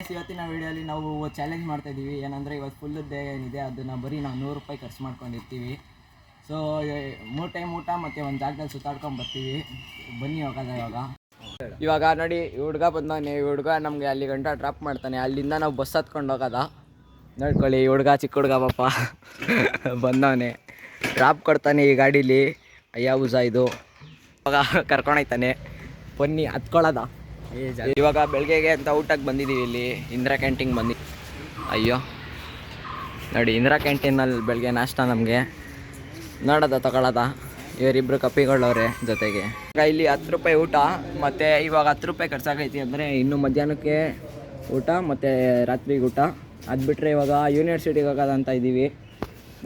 ಇವತ್ತಿನ ವಿಡಿಯೋಲಿ ನಾವು ಚಾಲೆಂಜ್ ಮಾಡ್ತಾ ಇದ್ದೀವಿ. ಏನಂದರೆ ಇವತ್ತು ಫುಲ್ ಡೇ ಏನಿದೆ ಅದನ್ನು ಬರೀ ನಾವು 100 ರೂಪಾಯಿ ಖರ್ಚು ಮಾಡ್ಕೊಂಡಿರ್ತೀವಿ. ಸೊ 3 ಟೈಮ್ ಊಟ ಮತ್ತು ಒಂದು ಜಾಗದಲ್ಲಿ ಸುತ್ತಾಡ್ಕೊಂಡು ಬರ್ತೀವಿ. ಬನ್ನಿ ಇವಾಗ ನೋಡಿ ಈ ಹುಡುಗ ಬಂದವನೇ. ಈ ಹುಡುಗ ನಮಗೆ ಅಲ್ಲಿ ಗಂಟ ಡ್ರಾಪ್ ಮಾಡ್ತಾನೆ. ಅಲ್ಲಿಂದ ನಾವು ಬಸ್ ಹತ್ಕೊಂಡು ಹೋಗೋದ. ನೋಡ್ಕೊಳ್ಳಿ, ಈ ಹುಡುಗ ಚಿಕ್ಕ ಹುಡುಗ ಪಾಪ ಬಂದವನೇ. ಡ್ರಾಪ್ ಕೊಡ್ತಾನೆ ಈ ಗಾಡೀಲಿ. ಅಯ್ಯಾಬುಜ ಇದು ಇವಾಗ ಕರ್ಕೊಂಡೋಯ್ತಾನೆ. ಬನ್ನಿ ಹತ್ಕೊಳ್ಳೋದ. ಇವಾಗ ಬೆಳಗ್ಗೆಗೆ ಅಂತ ಊಟಕ್ಕೆ ಬಂದಿದ್ದೀವಿ. ಇಲ್ಲಿ ಇಂದಿರಾ ಕ್ಯಾಂಟೀನ್ ಅಯ್ಯೋ ನೋಡಿ, ಇಂದಿರಾ ಕ್ಯಾಂಟೀನಲ್ಲಿ ಬೆಳಗ್ಗೆ ನಾಷ್ಟ ನಮಗೆ ನೋಡೋದ ತಗೊಳ್ಳೋದ. ಇವರಿಬ್ಬರು ಕಪ್ಪಿಗಳವ್ರೆ ಜೊತೆಗೆ. ಈಗ ಇಲ್ಲಿ 10 ರೂಪಾಯಿ ಊಟ ಮತ್ತು ಇವಾಗ 10 ರೂಪಾಯಿ ಖರ್ಚಾಗೈತಿ. ಅಂದರೆ ಇನ್ನು ಮಧ್ಯಾಹ್ನಕ್ಕೆ ಊಟ ಮತ್ತು ರಾತ್ರಿಗೆ ಊಟ. ಅದು ಬಿಟ್ಟರೆ ಇವಾಗ ಯೂನಿವರ್ಸಿಟಿಗೆ ಹೋಗೋದಂತ ಇದ್ದೀವಿ.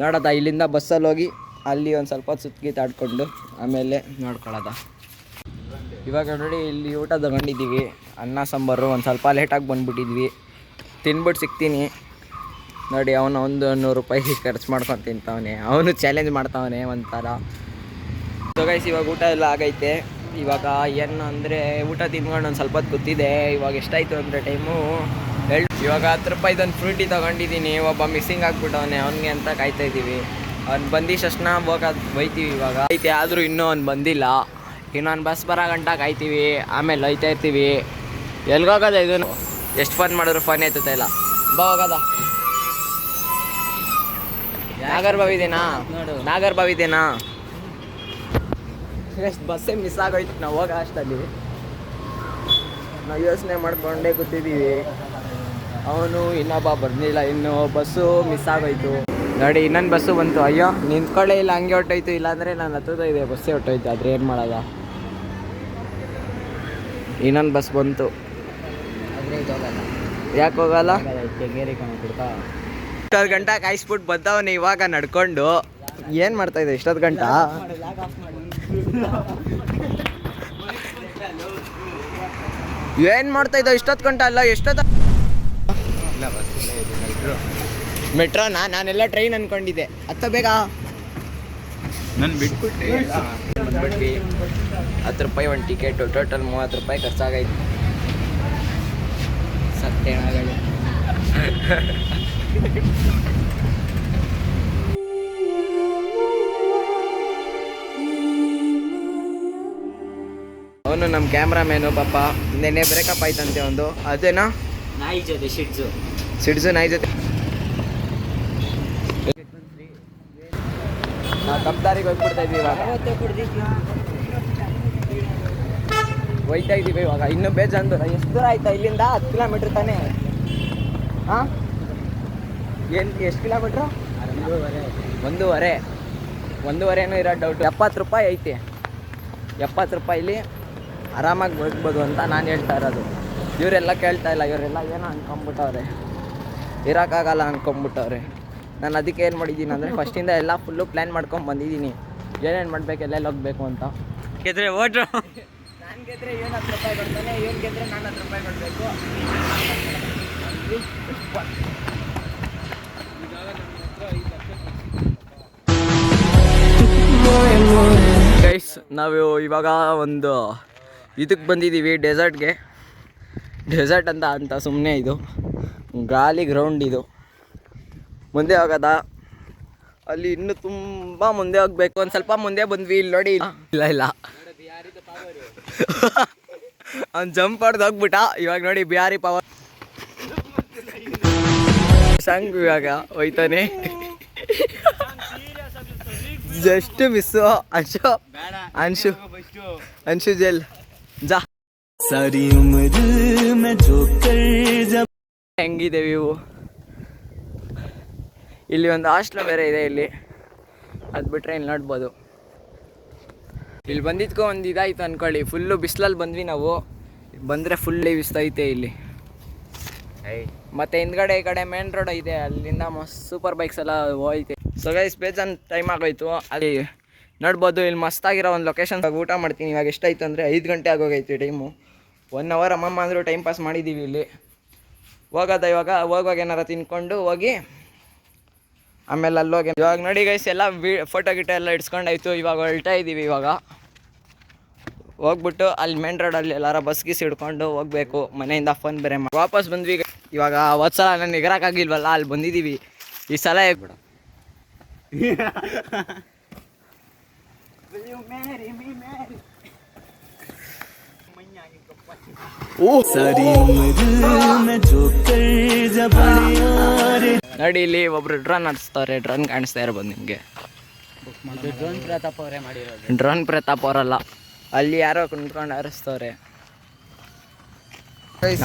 ನೋಡೋದ ಇಲ್ಲಿಂದ ಬಸ್ಸಲ್ಲಿ ಹೋಗಿ ಅಲ್ಲಿ ಒಂದು ಸ್ವಲ್ಪ ಸುತ್ತಗಿತ್ತಾಡ್ಕೊಂಡು ಆಮೇಲೆ ನೋಡ್ಕೊಳ್ಳೋದ. ಇವಾಗ ನೋಡಿ ಇಲ್ಲಿ ಊಟ ತಗೊಂಡಿದ್ದೀವಿ. ಅನ್ನ ಸಾಂಬಾರು. ಒಂದು ಸ್ವಲ್ಪ ಲೇಟಾಗಿ ಬಂದುಬಿಟ್ಟಿದ್ವಿ. ತಿನ್ಬಿಟ್ಟು ಸಿಗ್ತೀನಿ ನೋಡಿ. ಅವನು ಒಂದು 100 ರೂಪಾಯಿ ಖರ್ಚು ಮಾಡ್ಕೊಂಡು ತಿಂತವನೆ. ಅವನು ಚಾಲೆಂಜ್ ಮಾಡ್ತಾವನೆ ಒಂಥರ. ಸೊ ಗೈಸ್, ಇವಾಗ ಊಟ ಎಲ್ಲ ಆಗೈತೆ. ಇವಾಗ ಏನು ಅಂದರೆ ಊಟ ತಿನ್ಕೊಂಡು ಒಂದು ಸ್ವಲ್ಪ ಹೊತ್ತು ಕೂತಿದೆ. ಇವಾಗ ಎಷ್ಟಾಯಿತು ಅಂದರೆ ಟೈಮು ಇವಾಗ 10 ರೂಪಾಯಿದೊಂದು ಫ್ರೂಟಿ ತೊಗೊಂಡಿದ್ದೀನಿ. ಒಬ್ಬ ಮಿಸ್ಸಿಂಗ್ ಆಗಿಬಿಟ್ಟವನೆ. ಅವನಿಗೆ ಅಂತ ಕಾಯ್ತಾಯಿದ್ದೀವಿ. ಅವ್ನು ಬಂದಿದ್ದಷ್ಟನ್ನ ಹೋಯ್ತೀವಿ. ಇವಾಗ ಐತೆ, ಆದರೂ ಇನ್ನೂ ಅವ್ನು ಬಂದಿಲ್ಲ. ಇನ್ನೊಂದು ಬಸ್ ಬರೋ ಗಂಟ ಕಾಯ್ತೀವಿ. ಆಮೇಲೆ ಹೋಯ್ತಾ ಇರ್ತೀವಿ. ಎಲ್ಗೋಗೋದ ಇದು? ಎಷ್ಟು ಫೋನ್ ಮಾಡಿದ್ರು ಫೋನ್ ಆಯ್ತದೆ ಇಲ್ಲ. ಹೋಗೋದ ನಾಗರ್ಬಾವಿದೇನಾ ಎಷ್ಟು ಬಸ್ಸೇ ಮಿಸ್ ಆಗೋಯ್ತು. ನಾವು ಹೋಗೋ ಅಷ್ಟಲ್ಲಿ ನಾವು ಯೋಚನೆ ಮಾಡ್ಕೊಂಡೇ ಕೂತಿದ್ದೀವಿ. ಅವನು ಇನ್ನೊಬ್ಬ ಬಂದಿಲ್ಲ. ಇನ್ನು ಬಸ್ಸು ಮಿಸ್ ಆಗೋಯ್ತು ನೋಡಿ. ಇನ್ನೊಂದು ಬಸ್ಸು ಬಂತು. ಅಯ್ಯೋ ನಿಂತ್ಕೊಳ್ಳೇ ಇಲ್ಲ, ಹಂಗೆ ಹೊಟ್ಟೋಯ್ತು. ಇಲ್ಲಾಂದರೆ ನಾನು ಹತ್ತದ ಇದೆ ಬಸ್ಸೇ ಹೊಟ್ಟೋಯ್ತು. ಆದರೆ ಏನು ಮಾಡೋದ? ಇನ್ನೊಂದು ಬಸ್ ಬಂತು. ಯಾಕೆ ಹೋಗಲ್ಲ? ಇಷ್ಟೊತ್ತು ಗಂಟ ಕಾಯಿಸ್ಬಿಟ್ಟು ಬಂದವನೇ. ಇವಾಗ ನಡ್ಕೊಂಡು ಏನು ಮಾಡ್ತಾಯಿದ್ದೆ ಇಷ್ಟೊತ್ತು ಗಂಟ? ಏನು ಮಾಡ್ತಾಯಿದ್ದ ಇಷ್ಟೊತ್ತು ಗಂಟ? ಅಲ್ಲ ಎಷ್ಟೊತ್ತು ಮೆಟ್ರೋನಾ? ನಾನೆಲ್ಲ ಟ್ರೈನ್ ಅಂದ್ಕೊಂಡಿದ್ದೆ. ಹತ್ತ ಬೇಗ ನಾನು ಬಿಟ್ಬಿಟ್ಟೆ. ಬಂದ್ಬಿಟ್ವಿ. 10 ರೂಪಾಯಿ ಒಂದು ಟಿಕೆಟು. ಟೋಟಲ್ 30 ರೂಪಾಯಿ ಖರ್ಚಾಗೈತಿ. ಸತ್ಯನಾಗಲಿ. ಅವನು ನಮ್ಮ ಕ್ಯಾಮ್ರಾಮ್ಯಾನು ಪಾಪ. ನೆನ್ನೆ ಬ್ರೇಕಪ್ ಆಯ್ತಂತೆ ಒಂದು. ಅದೇನಾ ನಾಯಿ ಜೊತೆ ಸಿಡ್ಸು ನಾಯಿ ಜೊತೆ. ನಾವು ತಪ್ಪದಾರಿಗೆ ಹೋಗ್ಬಿಡ್ತಾ ಇದ್ವಿ. ಇವಾಗ ಹೋಯ್ತಾ ಇದ್ದೀವಿ. ಇವಾಗ ಇನ್ನೂ ಬೇಜಾರು. ಎಷ್ಟು ದೂರ ಆಯ್ತಾ ಇಲ್ಲಿಂದ? 10 ಕಿಲೋಮೀಟ್ರ್ ತಾನೇ? ಹಾಂ, ಎಷ್ಟು ಕಿಲೋಮೀಟ್ರು? 1.5 ಇರೋ ಡೌಟು. 70 ರೂಪಾಯಿ ಐತೆ. 70 ರೂಪಾಯಿಲಿ ಆರಾಮಾಗಿ ಬದುಕ್ಬೋದು ಅಂತ ನಾನು ಹೇಳ್ತಾ ಇರೋದು. ಇವರೆಲ್ಲ ಕೇಳ್ತಾ ಇಲ್ಲ. ಇವರೆಲ್ಲ ಏನೋ ಅಂದ್ಕೊಂಬಿಟ್ಟವ್ರೆ. ಇರೋಕ್ಕಾಗಲ್ಲ ಅಂದ್ಕೊಂಬಿಟ್ಟವ್ರೆ. ನಾನು ಅದಕ್ಕೆ ಏನು ಮಾಡಿದ್ದೀನಿ ಅಂದರೆ ಫಸ್ಟಿಂದ ಎಲ್ಲ ಫುಲ್ಲು ಪ್ಲ್ಯಾನ್ ಮಾಡ್ಕೊಂಡು ಬಂದಿದ್ದೀನಿ. ಏನೇನು ಮಾಡಬೇಕು, ಎಲ್ಲೆಲ್ಲಿ ಹೋಗಬೇಕು ಅಂತ. ಗೆದ್ರೆ ಓಟ್ರು. ನಾನು ಗೆದ್ರೆ 10 ರೂಪಾಯಿ ಕೊಡ್ತಾನೆ. ಏನು ಗೆದ್ರೆ 10 ರೂಪಾಯಿ ಕೊಡಬೇಕು. ಗೈಸ್, ನಾವು ಇವಾಗ ಒಂದು ಇದಕ್ಕೆ ಬಂದಿದ್ದೀವಿ, ಡೆಸರ್ಟ್ಗೆ. ಡೆಸರ್ಟ್ ಅಂತ ಸುಮ್ಮನೆ ಇದು ಗಾಲಿ ಗ್ರೌಂಡ್. ಇದು ಮುಂದೆ ಹೋಗೋದ. ಅಲ್ಲಿ ಇನ್ನೂ ತುಂಬ ಮುಂದೆ ಹೋಗ್ಬೇಕು. ಒಂದು ಸ್ವಲ್ಪ ಮುಂದೆ ಬಂದ್ವಿ. ಇಲ್ಲಿ ನೋಡಿ. ಇಲ್ಲ ಅವ್ನು ಜಂಪ್ ಹೊಡೆದು ಹೋಗ್ಬಿಟ್ಟ. ಇವಾಗ ನೋಡಿ ಬಿಹಾರಿ ಪವರ್ ಸಂಗ್ ಇವಾಗ ಹೋಯ್ತಾನೆ. Just miss. ಅಂಶು ಜೆಲ್ ಜಾ. ಹೆಂಗಿದ್ದೇವೆ ಇವು? ಇಲ್ಲಿ ಒಂದು ಹಾಸ್ಟೆಲ್ ಬೇರೆ ಇದೆ ಇಲ್ಲಿ. ಅದು ಬಿಟ್ಟರೆ ಇಲ್ಲಿ ನೋಡ್ಬೋದು. ಇಲ್ಲಿ ಬಂದಿದ್ಕೋ ಒಂದು ಇದಾಯ್ತು ಅಂದ್ಕೊಳ್ಳಿ. ಫುಲ್ಲು ಬಿಸಿಲಲ್ಲಿ ಬಂದ್ವಿ ನಾವು. ಬಂದರೆ ಫುಲ್ ಬಿಸ್ತೈತೆ ಇಲ್ಲಿ. ಮತ್ತು ಹಿಂದ್ಗಡೆ ಈ ಕಡೆ ಮೇನ್ ರೋಡ್ ಐತೆ. ಅಲ್ಲಿಂದ ಮಸ್ತ್ ಸೂಪರ್ ಬೈಕ್ಸ್ ಎಲ್ಲ ಹೋಯ್ತೆ. ಸೊ ಗೈಸ್, ಬೇಜಾನ್ ಟೈಮ್ ಆಗೋಯ್ತು. ಅಲ್ಲಿ ನೋಡ್ಬೋದು. ಇಲ್ಲಿ ಮಸ್ತಾಗಿರೋ ಒಂದು ಲೊಕೇಶನ್ ಊಟ ಮಾಡ್ತೀನಿ. ಇವಾಗ ಎಷ್ಟಾಯ್ತು ಅಂದರೆ 5 ಗಂಟೆ ಆಗೋಗೈತಿ ಟೈಮು. 1 ಅವರ್ ಅಮ್ಮಮ್ಮ ಅಂದರೂ ಟೈಮ್ ಪಾಸ್ ಮಾಡಿದ್ದೀವಿ ಇಲ್ಲಿ. ಹೋಗೋದ ಇವಾಗ. ಹೋಗುವಾಗ ಏನಾರು ತಿನ್ಕೊಂಡು ಹೋಗಿ ಆಮೇಲೆ ಅಲ್ಲೋಗಿ. ಇವಾಗ ನೋಡಿ ಗೈಸ್, ಎಲ್ಲ ಫೋಟೋ ಗಿಟ ಎಲ್ಲ ಇಡ್ಸ್ಕೊಂಡಾಯ್ತು. ಇವಾಗ ಹೊರಡ್ತಾ ಇದ್ದೀವಿ. ಇವಾಗ ಹೋಗ್ಬಿಟ್ಟು ಅಲ್ಲಿ ಮೇನ್ ರೋಡಲ್ಲಿ ಎಲ್ಲಾರ ಬಸ್ ಗೀಸ್ ಹಿಡ್ಕೊಂಡು ಹೋಗಬೇಕು. ಮನೆಯಿಂದ ಫೋನ್ ಬೇರೆ ವಾಪಸ್ ಬಂದ್ವಿ. ಇವಾಗ ಅವತ್ತು ಸಲ ನಾನು ಎಗರಕ್ಕಾಗಿಲ್ವಲ್ಲ ಅಲ್ಲಿ ಬಂದಿದ್ದೀವಿ. ಈ ಸಲ ಬೇಡ ನೋಡಿ ಇಲ್ಲಿ ಒಬ್ರು ಡ್ರೋನ್ ನಡೆಸ್ತಾರೆ. ಡ್ರೋನ್ ಕಾಣಿಸ್ತಾ ಇರ್ಬೋದು ನಿಮಗೆ. ಡ್ರೋನ್ ಪ್ರತಾಪ್ ಅವರೇ ಮಾಡಿರೋದು. ಡ್ರೋನ್ ಪ್ರತಾಪ್ ಅವರಲ್ಲ, ಅಲ್ಲಿ ಯಾರೋ ಕುಂತ್ಕೊಂಡು ಹಾರಿಸ್ತವ್ರೆ.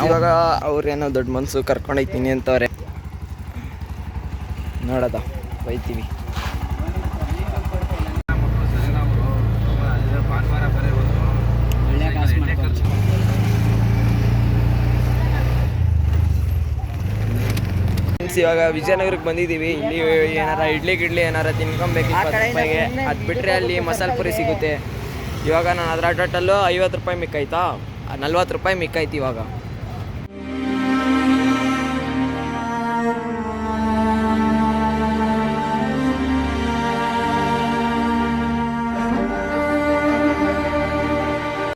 ಇವಾಗ ಅವ್ರೇನೋ ದೊಡ್ಡ ಮನ್ಸು ಕರ್ಕೊಂಡೋಗ್ತೀನಿ ಅಂತವ್ರೆ. ನೋಡೋದ ಹೋಯ್ತೀವಿ. ಇವಾಗ ವಿಜಯನಗರಕ್ಕೆ ಬಂದಿದ್ದೀವಿ. ಇಲ್ಲಿ ಏನಾರ ಇಡ್ಲಿ ಏನಾರ ತಿನ್ಕೊಬೇಕು 20 ರೂಪಾಯಿಗೆ. ಅದು ಬಿಟ್ಟರೆ ಅಲ್ಲಿ ಮಸಾಲೆ ಪುರಿ ಸಿಗುತ್ತೆ. ಇವಾಗ ನಾನು ಅದರ ಟೋಟಲ್ಲು 50 ರೂಪಾಯಿ ಮಿಕ್ಕಾಯ್ತಾ, 40 ರೂಪಾಯಿ ಮಿಕ್ಕಾಯ್ತು ಇವಾಗ.